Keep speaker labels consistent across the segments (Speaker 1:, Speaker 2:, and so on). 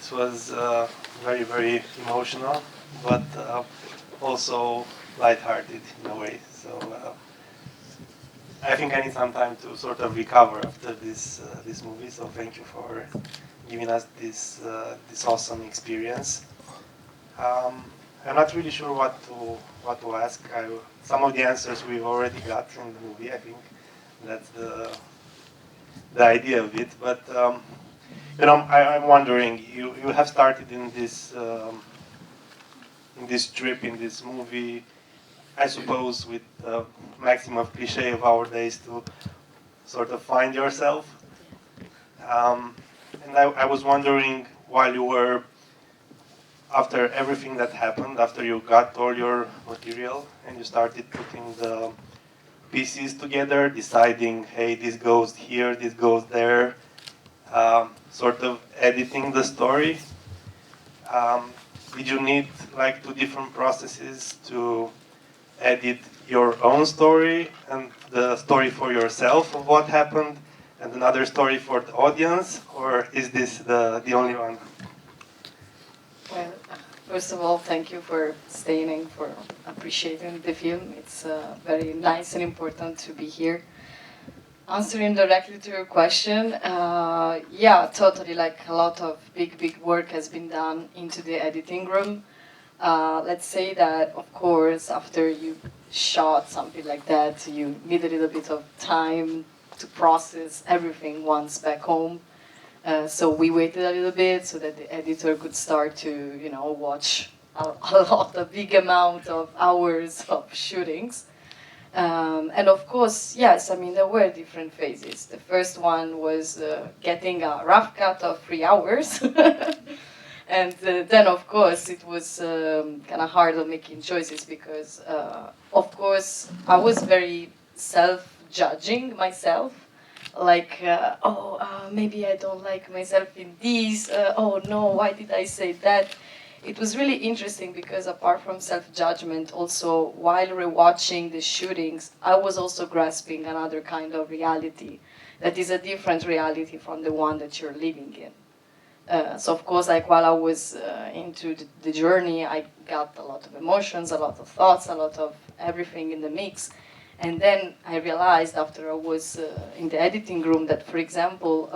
Speaker 1: It was very, very emotional, but also lighthearted in a way. So I think I need some time to sort of recover after this movie. So thank you for giving us this awesome experience. I'm not really sure what to ask. Some of the answers we've already got in the movie. I think that's the idea of it. But I'm wondering. You have started in this trip, in this movie, I suppose, with the maximum cliche of our days to sort of find yourself. And I was wondering, while you were, after everything that happened, after you got all your material and you started putting the pieces together, deciding, hey, this goes here, this goes there, sort of editing the story, did you need like 2 different processes to edit your own story and the story for yourself of what happened and another story for the audience, or is this the only one?
Speaker 2: Well, first of all, thank you for staying, for appreciating the film. It's very nice and important to be here. Answering directly to your question, yeah, totally, like a lot of big work has been done into the editing room. Let's say that, of course, after you shot something like that, you need a little bit of time to process everything once back home. So we waited a little bit so that the editor could start to, watch a big amount of hours of shootings. And of course, yes, I mean, there were different phases. The first one was getting a rough cut of 3 hours. And then, of course, it was kind of hard on making choices because, of course, I was very self-judging myself. Like, maybe I don't like myself in this. Oh no, why did I say that? It was really interesting because apart from self-judgment, also while rewatching the shootings, I was also grasping another kind of reality that is a different reality from the one that you're living in. So of course, like while I was into the journey, I got a lot of emotions, a lot of thoughts, a lot of everything in the mix. And then I realized after I was in the editing room that, for example,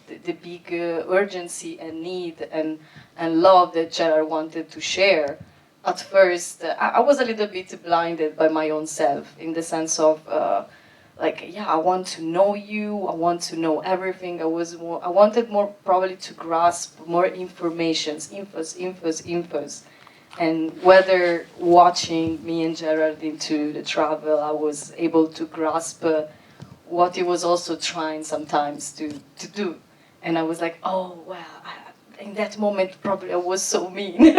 Speaker 2: the big urgency and need and love that Gerard wanted to share, at first I was a little bit blinded by my own self in the sense of I want to know you, I want to know everything. I wanted more probably to grasp more informations, infos. And whether watching me and Gerard into the travel, I was able to grasp what he was also trying sometimes to do. And I was like, oh, well, in that moment probably I was so mean.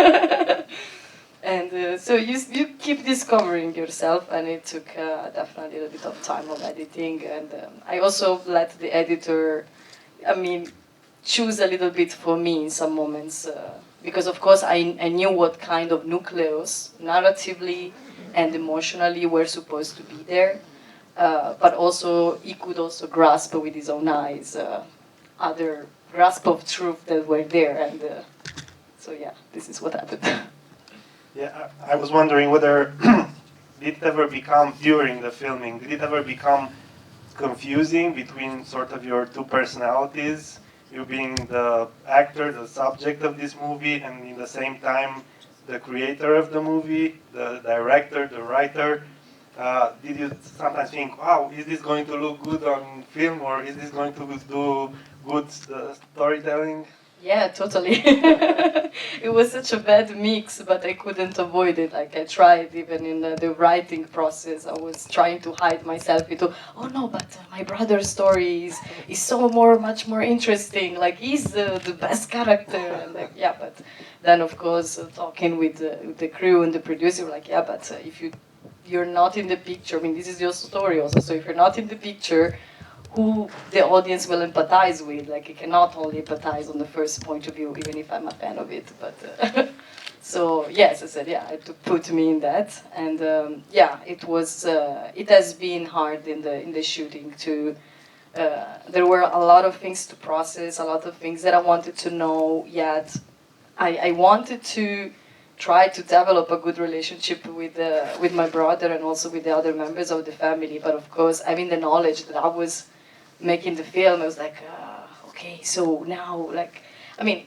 Speaker 2: And so you keep discovering yourself, and it took definitely a little bit of time of editing. And I also let the editor, choose a little bit for me in some moments. Because of course I knew what kind of nucleus, narratively and emotionally, were supposed to be there, but also he could also grasp with his own eyes other grasp of truth that were there, and so yeah, this is what happened.
Speaker 1: Yeah, I was wondering whether did it ever become, during the filming, did it ever become confusing between sort of your 2 personalities? You being the actor, the subject of this movie, and in the same time the creator of the movie, the director, the writer. Did you sometimes think, wow, is this going to look good on film, or is this going to do good storytelling?
Speaker 2: Yeah, totally. It was such a bad mix, but I couldn't avoid it. Like I tried, even in the writing process, I was trying to hide myself into, oh no, but my brother's story is so much more interesting. Like he's the best character. And like, yeah, but then of course talking with the crew and the producer, like, yeah, but if you're not in the picture, this is your story also. So if you're not in the picture, who the audience will empathize with. Like, you cannot only empathize on the first point of view, even if I'm a fan of it. But so yes, I said, yeah, to put me in that, and yeah, it was. It has been hard in the shooting to. There were a lot of things to process, a lot of things that I wanted to know, yet I wanted to try to develop a good relationship with my brother and also with the other members of the family. But of course, having the knowledge that I was making the film, I was like, okay, so now, like, I mean,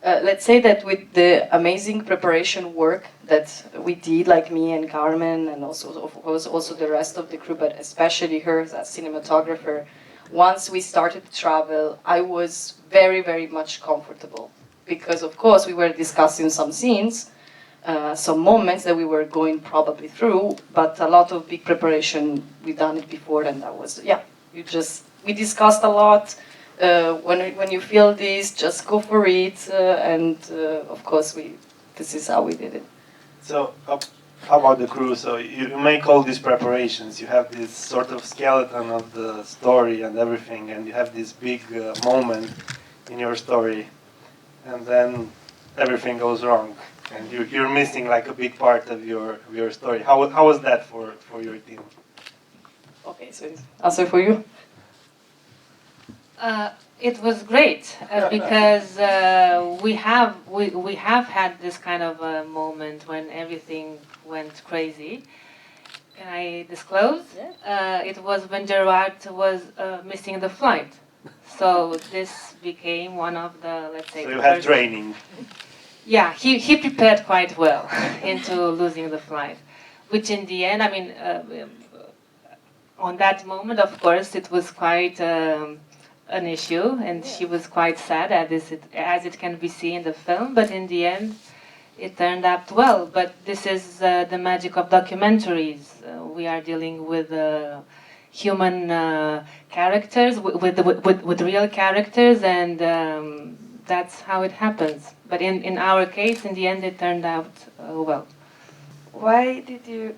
Speaker 2: let's say that with the amazing preparation work that we did, like me and Carmen, and also, of course, also the rest of the crew, but especially her as a cinematographer, once we started to travel, I was very, very much comfortable. Because, of course, we were discussing some scenes, some moments that we were going probably through, but a lot of big preparation, we done it before, and that was, yeah, we discussed a lot. When you feel this, just go for it, and of course, this is how we did it.
Speaker 1: So, how about the crew? So you make all these preparations, you have this sort of skeleton of the story and everything, and you have this big moment in your story, and then everything goes wrong, and you're missing like a big part of your story. How was that for your team?
Speaker 2: Okay, so answer for you.
Speaker 3: It was great because we have had this kind of a moment when everything went crazy. Can I disclose?
Speaker 2: Yeah.
Speaker 3: It was when Gerard was missing the flight. So this became one of the, let's say...
Speaker 1: So you had training.
Speaker 3: Yeah, he prepared quite well into losing the flight. Which in the end, I mean, on that moment, of course, it was quite an issue, and she was quite sad as it can be seen in the film, but in the end, it turned out well. But this is the magic of documentaries. We are dealing with human characters, with real characters, and that's how it happens. But in our case, in the end, it turned out well.
Speaker 4: Why did you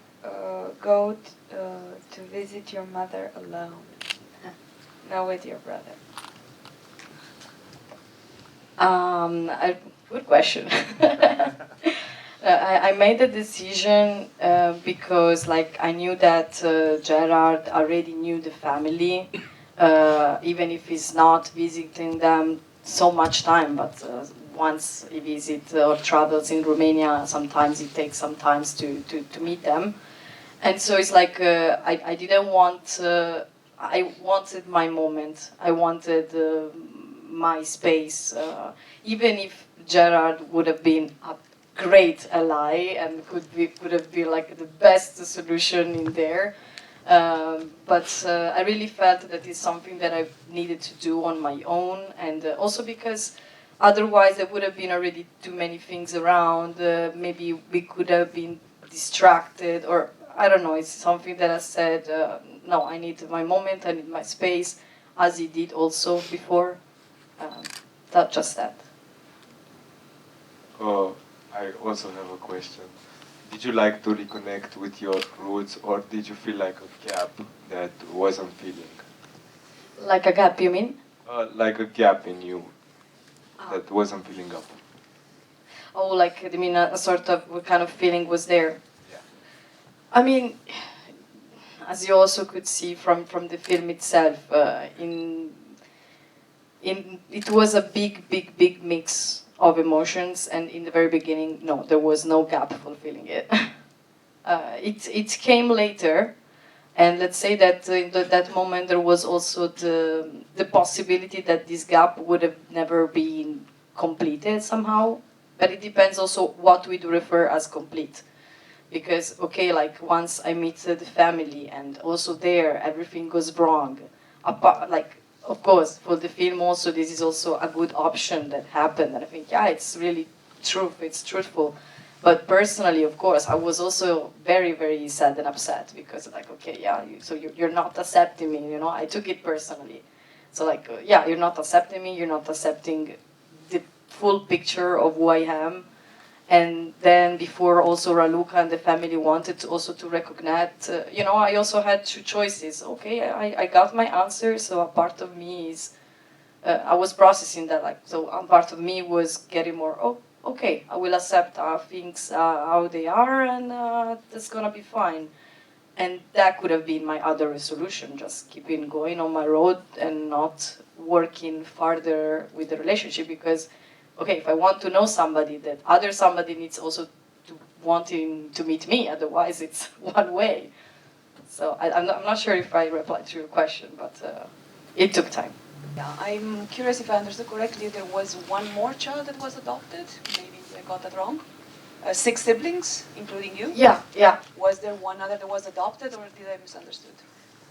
Speaker 4: go to visit your mother alone, not with your brother?
Speaker 2: Good question. I made the decision because, like, I knew that Gerard already knew the family, even if he's not visiting them so much time. But once he visits or travels in Romania, sometimes it takes some time to meet them. And so it's like I didn't want. I wanted my moment. I wanted my space. Even if Gerard would have been a great ally and could have been like the best solution in there, but I really felt that it's something that I needed to do on my own, and also because otherwise there would have been already too many things around. Maybe we could have been distracted, or I don't know. It's something that I said. No, I need my moment. I need my space, as he did also before. Just that.
Speaker 5: Oh, I also have a question. Did you like to reconnect with your roots, or did you feel like a gap that wasn't filling?
Speaker 2: Like a gap, you mean?
Speaker 5: Like a gap in you that wasn't filling up.
Speaker 2: Oh, like, I mean, a sort of, what kind of feeling was there?
Speaker 5: Yeah.
Speaker 2: I mean, as you also could see from the film itself, it was a big mix of emotions, and in the very beginning, no, there was no gap fulfilling it. It came later, and let's say that in that moment there was also the possibility that this gap would have never been completed somehow, but it depends also what we do refer as complete. Because, okay, like once I meet the family and also there everything goes wrong, like, of course, for the film also, this is also a good option that happened. And I think, yeah, it's really true, it's truthful. But personally, of course, I was also very, very sad and upset because, like, okay, yeah, so you're not accepting me, you know? I took it personally. So, like, yeah, you're not accepting me, you're not accepting the full picture of who I am. And then before also Raluca and the family wanted to also to recognize, you know, I also had two choices. Okay, I got my answer, so a part of me is, I was processing that, like, so a part of me was getting more, oh, okay, I will accept things how they are, and that's gonna be fine. And that could have been my other resolution, just keeping going on my road and not working further with the relationship, because okay, if I want to know somebody, that other somebody needs also to wanting to meet me, otherwise it's one way. So I'm not sure if I replied to your question, but it took time.
Speaker 6: Yeah, I'm curious if I understood correctly, there was one more child that was adopted? Maybe I got that wrong. 6 siblings, including you?
Speaker 2: Yeah, yeah.
Speaker 6: Was there one other that was adopted, or did I misunderstood?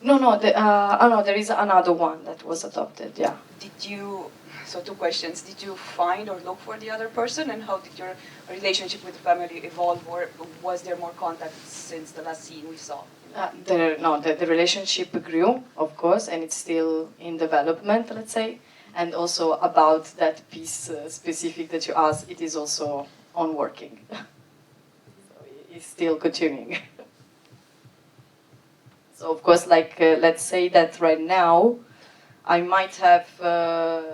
Speaker 2: No, there is another one that was adopted, yeah.
Speaker 6: Did you, so 2 questions, did you find or look for the other person, and how did your relationship with the family evolve, or was there more contact since the last scene we saw?
Speaker 2: The relationship grew, of course, and it's still in development, let's say. And also about that piece specific that you asked, it is also on working. So it's still continuing. So of course, like let's say that right now, I might have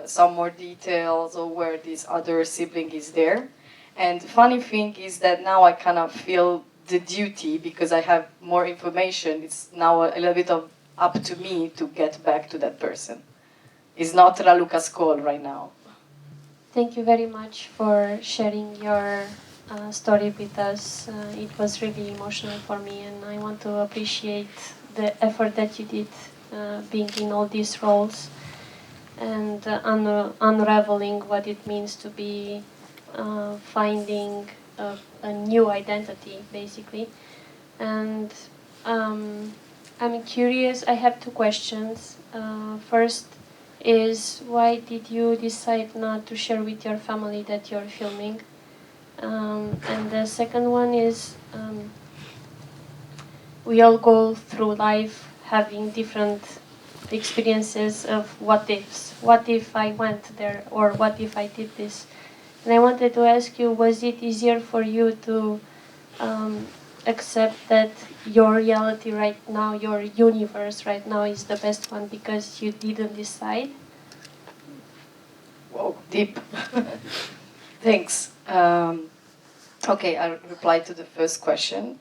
Speaker 2: some more details of where this other sibling is there. And the funny thing is that now I kind of feel the duty, because I have more information. It's now a little bit of up to me to get back to that person. It's not Raluca's call right now.
Speaker 7: Thank you very much for sharing your story with us. It was really emotional for me, and I want to appreciate the effort that you did being in all these roles and unraveling what it means to be finding a new identity, basically. And I'm curious, I have 2 questions. First is, why did you decide not to share with your family that you're filming? And the second one is, we all go through life having different experiences of what ifs. What if I went there, or what if I did this? And I wanted to ask you, was it easier for you to accept that your reality right now, your universe right now is the best one because you didn't decide?
Speaker 2: Whoa, deep. Thanks. Okay, I'll reply to the first question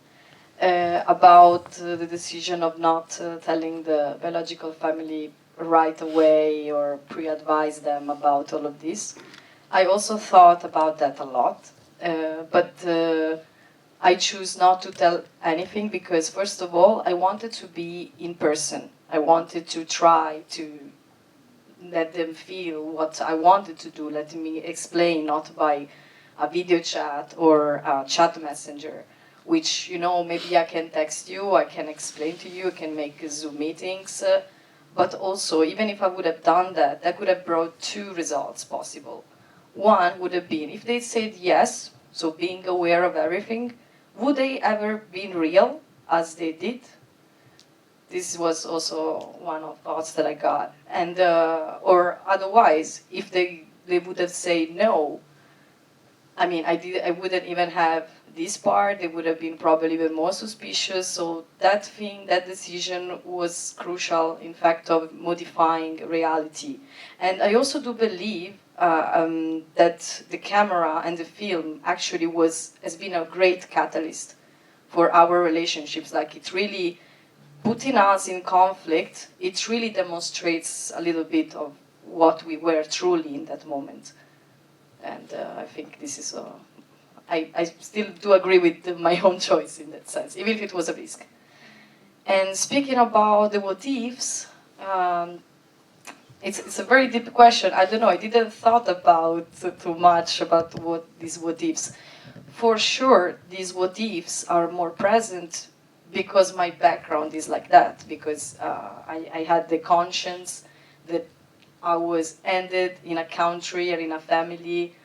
Speaker 2: about the decision of not telling the biological family right away or pre-advise them about all of this. I also thought about that a lot, but I choose not to tell anything because, first of all, I wanted to be in person. I wanted to try to let them feel what I wanted to do, let me explain, not by a video chat or a chat messenger, which, you know, maybe I can text you, I can explain to you, I can make Zoom meetings, but also, even if I would have done that, that could have brought 2 results possible. One would have been, if they said yes, so being aware of everything, would they ever been real as they did? This was also one of the thoughts that I got. And, or otherwise, if they would have said no, I mean, I wouldn't even have this part, they would have been probably even more suspicious. So that thing, that decision was crucial, in fact, of modifying reality. And I also do believe that the camera and the film actually has been a great catalyst for our relationships. Like, it really, putting us in conflict, it really demonstrates a little bit of what we were truly in that moment. And I think this is, I still do agree with my own choice in that sense, even if it was a risk. And speaking about the what ifs, it's a very deep question. I don't know, I didn't thought about too much about what these what ifs. For sure, these what ifs are more present because my background is like that, because I had the conscience that I was ended in a country or in a family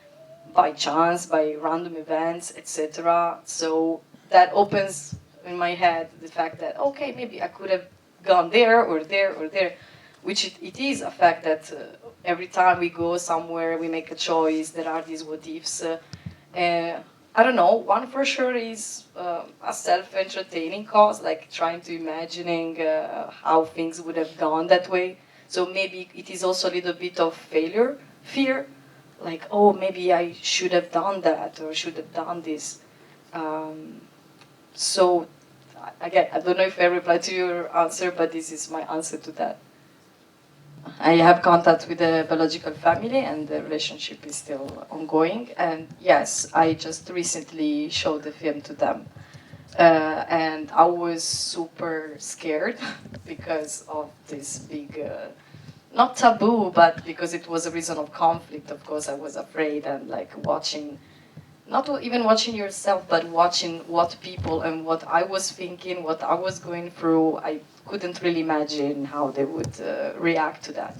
Speaker 2: by chance, by random events, etc. So that opens in my head the fact that, okay, maybe I could have gone there or there or there, which it is a fact that every time we go somewhere, we make a choice, there are these what ifs. I don't know, one for sure is a self-entertaining cause, like trying to imagining how things would have gone that way. So maybe it is also a little bit of failure, fear, like, oh, maybe I should have done that or should have done this. So, again, I don't know if I replied to your answer, but this is my answer to that. I have contact with the biological family, and the relationship is still ongoing. And yes, I just recently showed the film to them. And I was super scared because of this big, not taboo, but because it was a reason of conflict. Of course, I was afraid, and like watching, not even watching yourself, but watching what people and what I was thinking, what I was going through. I couldn't really imagine how they would react to that.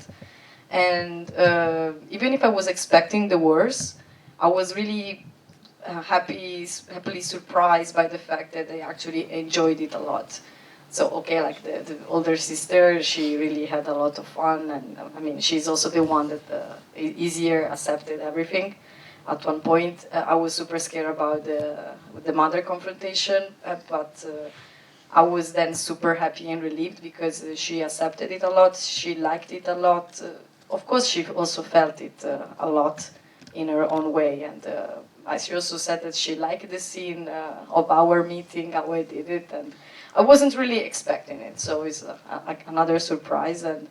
Speaker 2: And even if I was expecting the worst, I was really happily surprised by the fact that they actually enjoyed it a lot. So okay, like the older sister, she really had a lot of fun, and I mean, she's also the one that easier accepted everything. At one point, I was super scared about the mother confrontation, but I was then super happy and relieved because she accepted it a lot, she liked it a lot. Of course, she also felt it a lot in her own way, and she also said that she liked the scene of our meeting, how I did it, and I wasn't really expecting it, so it's another surprise, and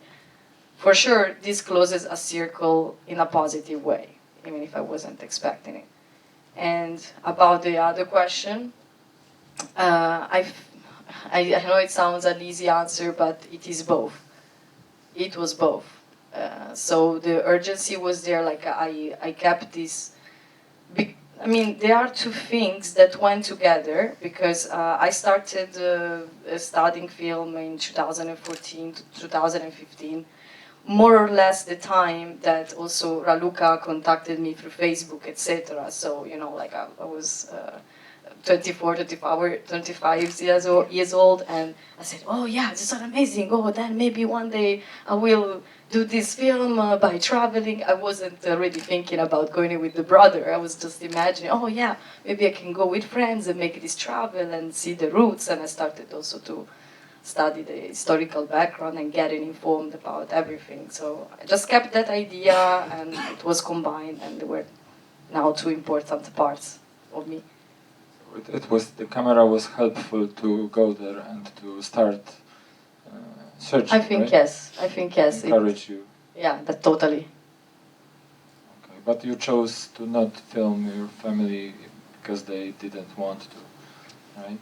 Speaker 2: for sure this closes a circle in a positive way, even if I wasn't expecting it. And about the other question, I know it sounds an easy answer, but it is both. It was both. So the urgency was there, like I kept this big, I mean, there are two things that went together because I started studying film in 2014 to 2015, more or less the time that also Raluca contacted me through Facebook, etc. So, you know, like I was 24, 25 years old, and I said, oh yeah, this is amazing, oh then maybe one day I will do this film by traveling. I wasn't really thinking about going with the brother. I was just imagining, oh yeah, maybe I can go with friends and make this travel and see the roots. And I started also to study the historical background and getting informed about everything. So I just kept that idea, and it was combined, and there were now two important parts of me.
Speaker 8: The camera was helpful to go there and to start searching.
Speaker 2: I think
Speaker 8: right?
Speaker 2: yes. I think yes.
Speaker 8: Encourage you.
Speaker 2: Yeah, that totally.
Speaker 8: Okay, but you chose to not film your family because they didn't want to, right?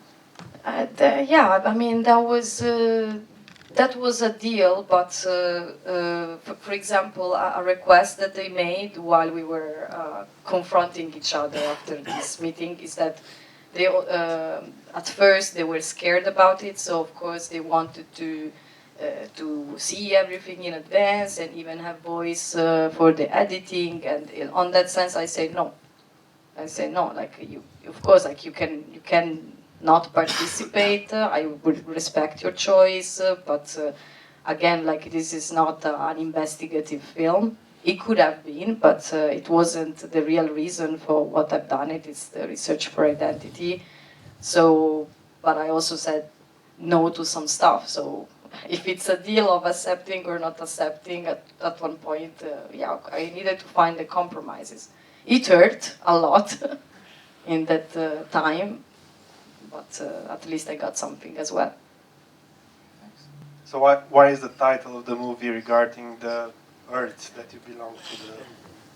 Speaker 2: Yeah, I mean that was a deal, but for example, a request that they made while we were confronting each other after this meeting is that they at first they were scared about it, so of course they wanted to see everything in advance and even have voice for the editing, and on that sense I say no. I say no, like you, of course, like you can not participate. I would respect your choice, but again, like this is not an investigative film. It could have been, but it wasn't the real reason for what I've done. It's the research for identity. So, but I also said no to some stuff. So if it's a deal of accepting or not accepting, at one point, yeah, I needed to find the compromises. It hurt a lot in that time, but at least I got something as well.
Speaker 1: So why is the title of the movie regarding the earth, that you belong to the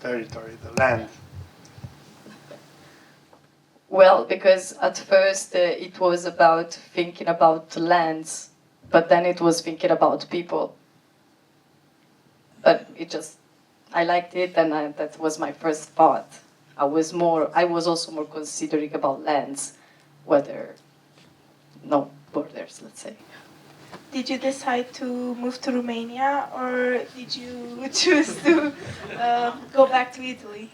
Speaker 1: territory, the land?
Speaker 2: Well, because at first it was about thinking about lands, but then it was thinking about people. But I liked it, and that was my first thought. I was also more considering about lands, whether no borders, let's say.
Speaker 9: Did you decide to move to Romania, or did you choose to go back to Italy?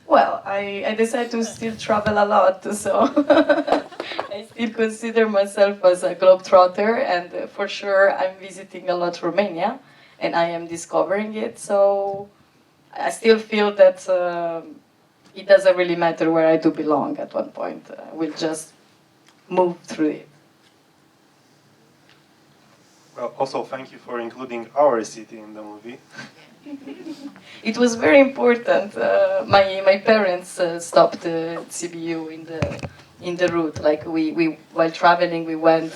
Speaker 2: Well, I decided to still travel a lot, so I still consider myself as a globetrotter, and for sure I'm visiting a lot Romania, and I am discovering it, so I still feel that it doesn't really matter where I do belong at one point. I will just move through it.
Speaker 1: Well, also thank you for including our city in the movie.
Speaker 2: It was very important. My parents stopped CBU in the route. Like we while traveling, we went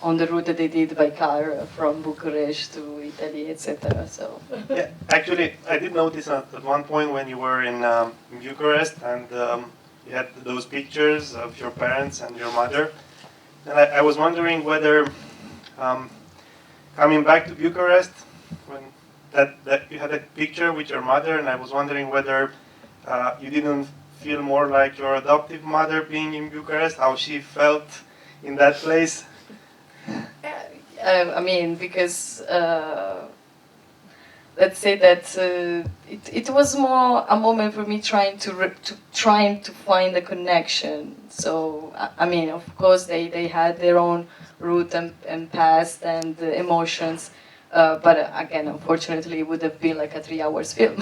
Speaker 2: on the route that they did by car from Bucharest to Italy, etc. So
Speaker 1: yeah, actually, I did notice at one point when you were in Bucharest and you had those pictures of your parents and your mother, and I was wondering whether coming back to Bucharest, when that you had a picture with your mother, and I was wondering whether you didn't feel more like your adoptive mother being in Bucharest, how she felt in that place.
Speaker 2: I mean, because let's say that it was more a moment for me trying to find a connection. So I mean, of course, they had their own root and past and emotions, but again, unfortunately, it would have been like a 3 hours film.